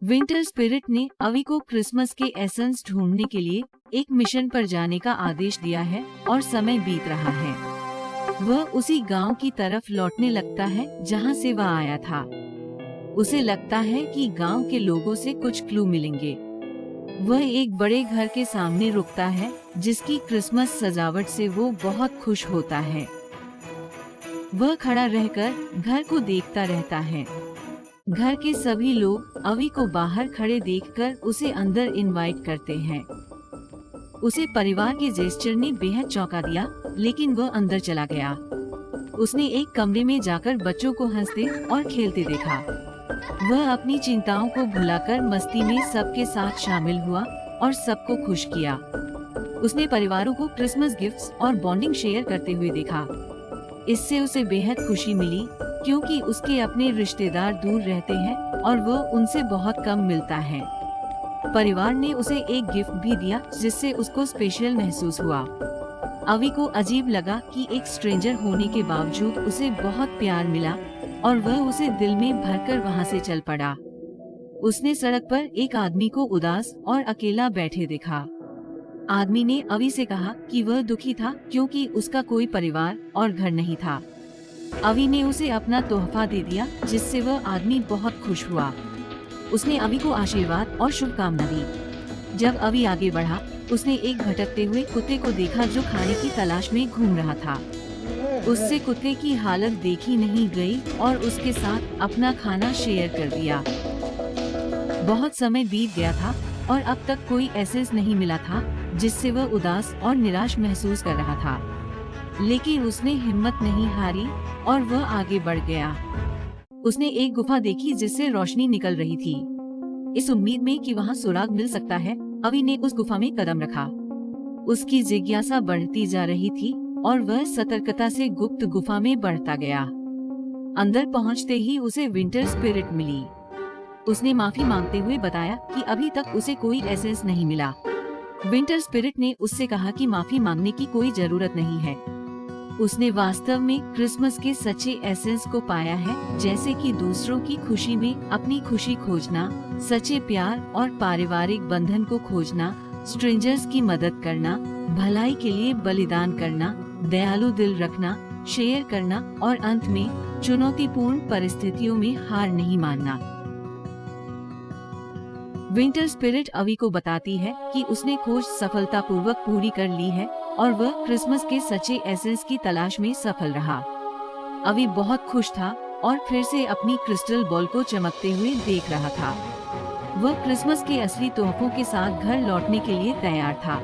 Winter spirit ने अवी को क्रिसमस के एसेंस ढूंढने के लिए एक मिशन पर जाने का आदेश दिया है और समय बीत रहा है। वह उसी गांव की तरफ लौटने लगता है जहां से वह आया था। उसे लगता है कि गांव के लोगों से कुछ क्लू मिलेंगे। वह एक बड़े घर के सामने रुकता है जिसकी क्रिसमस सजावट से वो बहुत खुश होता है। वह खड़ा रहकर घर को देखता रहता है। घर के सभी लोग अवी को बाहर खड़े देखकर उसे अंदर इनवाइट करते हैं। उसे परिवार के जेस्चर ने बेहद चौंका दिया, लेकिन वह अंदर चला गया। उसने एक कमरे में जाकर बच्चों को हंसते और खेलते देखा। वह अपनी चिंताओं को भुलाकर मस्ती में सबके साथ शामिल हुआ और सबको खुश किया। उसने परिवारों को क्रिसमस गिफ्ट्स और बॉन्डिंग शेयर करते हुए देखा। इससे उसे बेहद खुशी मिली, क्योंकि उसके अपने रिश्तेदार दूर रहते हैं और वह उनसे बहुत कम मिलता है। परिवार ने उसे एक गिफ्ट भी दिया जिससे उसको स्पेशल महसूस हुआ। अवी को अजीब लगा कि एक स्ट्रेंजर होने के बावजूद उसे बहुत प्यार मिला और वह उसे दिल में भरकर वहां से चल पड़ा। उसने सड़क पर एक आदमी को उदास और अकेला बैठे देखा। आदमी ने अवी से कहा कि वह दुखी था क्योंकि उसका कोई परिवार और घर नहीं था। अवी ने उसे अपना तोहफा दे दिया, जिससे वह आदमी बहुत खुश हुआ। उसने अवी को आशीर्वाद और शुभकामना दी। जब अवी आगे बढ़ा, उसने एक भटकते हुए कुत्ते को देखा जो खाने की तलाश में घूम रहा था। उससे कुत्ते की हालत देखी नहीं गई और उसके साथ अपना खाना शेयर कर दिया। बहुत समय बीत गया था और अब तक कोई एसेंस नहीं मिला था, जिससे वह उदास और निराश महसूस कर रहा था। लेकिन उसने हिम्मत नहीं हारी और वह आगे बढ़ गया। उसने एक गुफा देखी जिससे रोशनी निकल रही थी। इस उम्मीद में कि वहाँ सुराग मिल सकता है, अवी ने उस गुफा में कदम रखा। उसकी जिज्ञासा बढ़ती जा रही थी और वह सतर्कता से गुप्त गुफा में बढ़ता गया। अंदर पहुँचते ही उसे विंटर स्पिरिट मिली। उसने माफी मांगते हुए बताया कि अभी तक उसे कोई एसेंस नहीं मिला। विंटर स्पिरिट ने उससे कहा कि माफी मांगने की कोई जरूरत नहीं है। उसने वास्तव में क्रिसमस के सच्चे एसेंस को पाया है, जैसे कि दूसरों की खुशी में अपनी खुशी खोजना, सच्चे प्यार और पारिवारिक बंधन को खोजना, स्ट्रेंजर्स की मदद करना, भलाई के लिए बलिदान करना, दयालु दिल रखना, शेयर करना और अंत में चुनौतीपूर्ण परिस्थितियों में हार नहीं मानना। विंटर स्पिरिट अवी को बताती है कि उसने खोज सफलतापूर्वक पूरी कर ली है और वह क्रिसमस के सच्चे एसेंस की तलाश में सफल रहा। अवी बहुत खुश था और फिर से अपनी क्रिस्टल बॉल को चमकते हुए देख रहा था। वह क्रिसमस के असली तोहफों के साथ घर लौटने के लिए तैयार था।